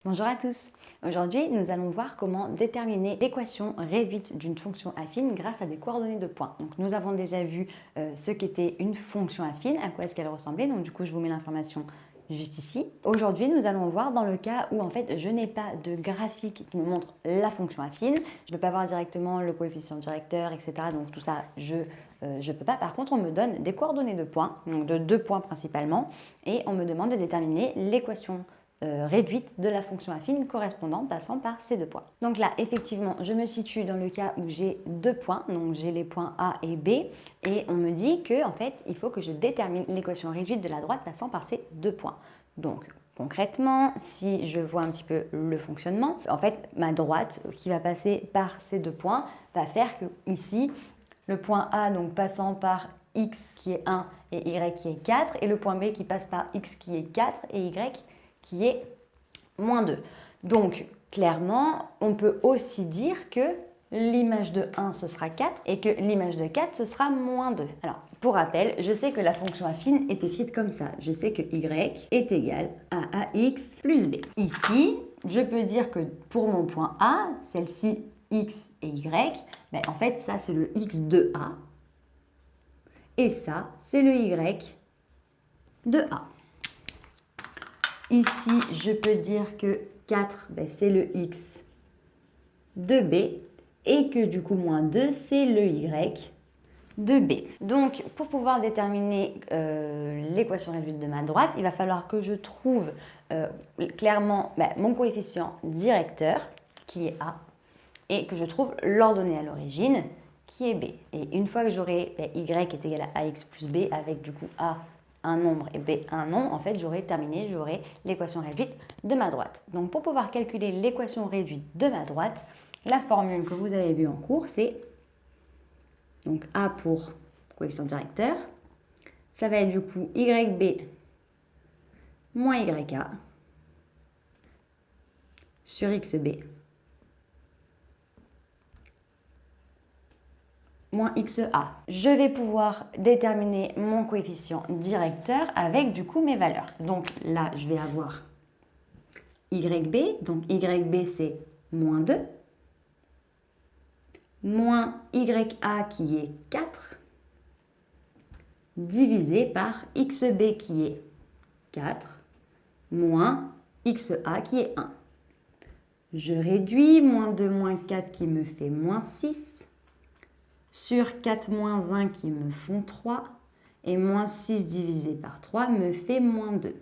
Bonjour à tous. Aujourd'hui, nous allons voir comment déterminer l'équation réduite d'une fonction affine grâce à des coordonnées de points. Donc, nous avons déjà vu ce qu'était une fonction affine, à quoi est-ce qu'elle ressemblait. Donc, du coup, je vous mets l'information juste ici. Aujourd'hui, nous allons voir dans le cas où en fait je n'ai pas de graphique qui me montre la fonction affine. Je ne peux pas voir directement le coefficient directeur, etc. Donc, tout ça, je ne peux pas. Par contre, on me donne des coordonnées de points, donc de 2 points principalement, et on me demande de déterminer l'équation réduite de la fonction affine correspondant passant par ces 2 points. Donc là, effectivement, je me situe dans le cas où j'ai 2 points, donc j'ai les points A et B, et on me dit que en fait, il faut que je détermine l'équation réduite de la droite passant par ces 2 points. Donc concrètement, si je vois un petit peu le fonctionnement, en fait, ma droite qui va passer par ces 2 points va faire que ici, le point A donc passant par x qui est 1 et y qui est 4, et le point B qui passe par x qui est 4 et y qui est moins 2. Donc, clairement, on peut aussi dire que l'image de 1, ce sera 4 et que l'image de 4, ce sera moins 2. Alors, pour rappel, je sais que la fonction affine est écrite comme ça. Je sais que y est égal à ax plus b. Ici, je peux dire que pour mon point A, celle-ci, x et y, ben en fait, ça, c'est le x de A. Et ça, c'est le y de A. Ici, je peux dire que 4, ben, c'est le x de B et que du coup, moins 2, c'est le y de B. Donc, pour pouvoir déterminer l'équation réduite de ma droite, il va falloir que je trouve clairement mon coefficient directeur, qui est A, et que je trouve l'ordonnée à l'origine, qui est B. Et une fois que j'aurai y est égal à ax plus b, avec du coup A un nombre et b un nom, en fait, j'aurai terminé, j'aurai l'équation réduite de ma droite. Donc, pour pouvoir calculer l'équation réduite de ma droite, la formule que vous avez vue en cours, c'est donc A pour coefficient directeur, ça va être du coup YB moins YA sur XB moins XA. Je vais pouvoir déterminer mon coefficient directeur avec du coup mes valeurs. Donc là, je vais avoir YB, donc YB c'est moins 2, moins YA qui est 4, divisé par XB qui est 4, moins XA qui est 1. Je réduis, moins 2 moins 4 qui me fait moins 6, sur 4 moins 1 qui me font 3, et moins 6 divisé par 3 me fait moins 2.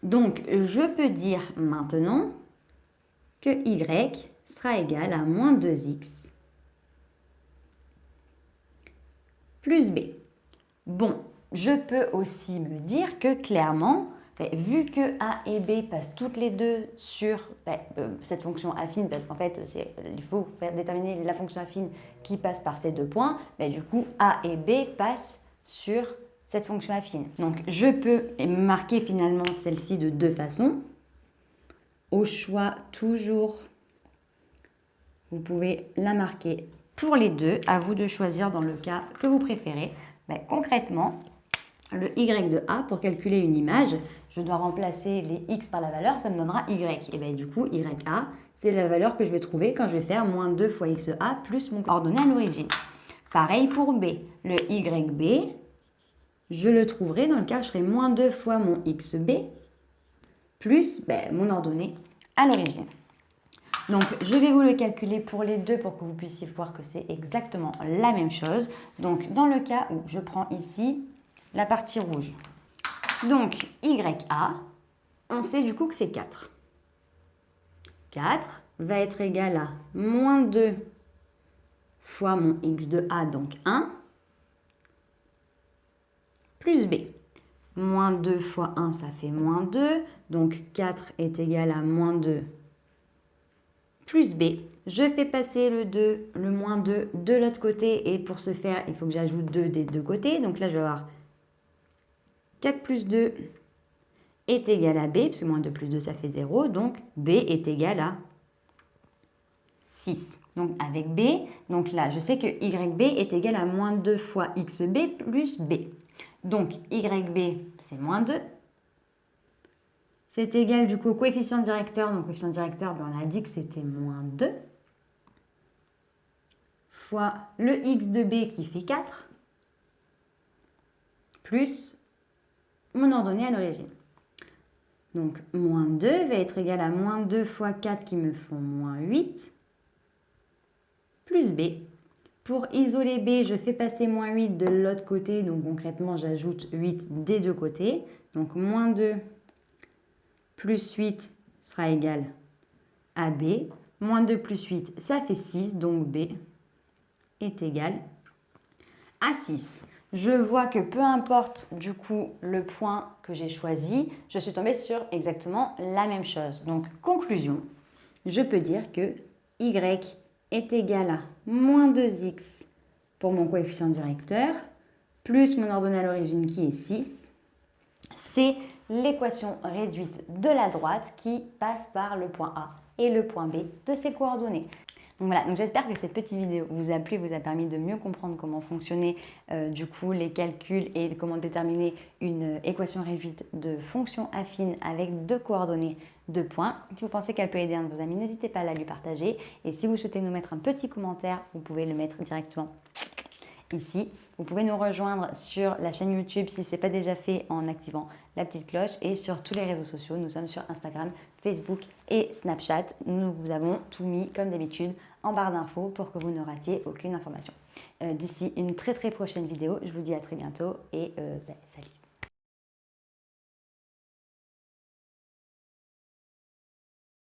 Donc, je peux dire maintenant que y sera égal à moins 2x plus b. Bon, je peux aussi me dire que clairement, vu que A et B passent toutes les deux sur cette fonction affine, parce qu'en fait, il faut déterminer la fonction affine qui passe par ces 2 points, du coup, A et B passent sur cette fonction affine. Donc, je peux marquer finalement celle-ci de 2 façons. Au choix, toujours, vous pouvez la marquer pour les deux. À vous de choisir dans le cas que vous préférez. Concrètement, le y de A, pour calculer une image, je dois remplacer les x par la valeur, ça me donnera y. Et bien du coup, YA, c'est la valeur que je vais trouver quand je vais faire moins 2 fois XA plus mon coordonnée à l'origine. Pareil pour B. Le YB, je le trouverai dans le cas où je ferai moins 2 fois mon XB plus mon ordonnée à l'origine. Donc, je vais vous le calculer pour les deux pour que vous puissiez voir que c'est exactement la même chose. Donc, dans le cas où je prends ici la partie rouge. Donc, YA, on sait du coup que c'est 4. 4 va être égal à moins 2 fois mon x de A, donc 1, plus B. Moins 2 fois 1, ça fait moins 2. Donc, 4 est égal à moins 2 plus B. Je fais passer le moins 2 de l'autre côté. Et pour ce faire, il faut que j'ajoute 2 des deux côtés. Donc là, je vais avoir 4 plus 2 est égal à B, parce que moins 2 plus 2, ça fait 0. Donc, B est égal à 6. Donc, avec B, donc là, je sais que YB est égal à moins 2 fois XB plus B. Donc, YB, c'est moins 2. C'est égal du coup au coefficient directeur. Donc coefficient directeur, ben, on a dit que c'était moins 2 fois le x de b qui fait 4 plus mon ordonnée à l'origine. Donc moins 2 va être égal à moins 2 fois 4 qui me font moins 8 plus b. Pour isoler b, je fais passer moins 8 de l'autre côté. Donc concrètement, j'ajoute 8 des deux côtés. Donc moins 2 plus 8 sera égal à b. Moins 2 plus 8, ça fait 6. Donc b est égal à 6. Je vois que peu importe du coup le point que j'ai choisi, je suis tombée sur exactement la même chose. Donc conclusion, je peux dire que y est égal à moins 2x pour mon coefficient directeur, plus mon ordonnée à l'origine qui est 6. C'est l'équation réduite de la droite qui passe par le point A et le point B de ces coordonnées. Donc voilà, donc j'espère que cette petite vidéo vous a plu, vous a permis de mieux comprendre comment fonctionner du coup les calculs et comment déterminer une équation réduite de fonctions affines avec deux coordonnées de points. Si vous pensez qu'elle peut aider un de vos amis, n'hésitez pas à la lui partager. Et si vous souhaitez nous mettre un petit commentaire, vous pouvez le mettre directement ici. Vous pouvez nous rejoindre sur la chaîne YouTube si ce n'est pas déjà fait en activant la petite cloche et sur tous les réseaux sociaux. Nous sommes sur Instagram, Facebook et Snapchat. Nous vous avons tout mis comme d'habitude en barre d'infos pour que vous ne ratiez aucune information. D'ici une très prochaine vidéo, je vous dis à très bientôt et salut.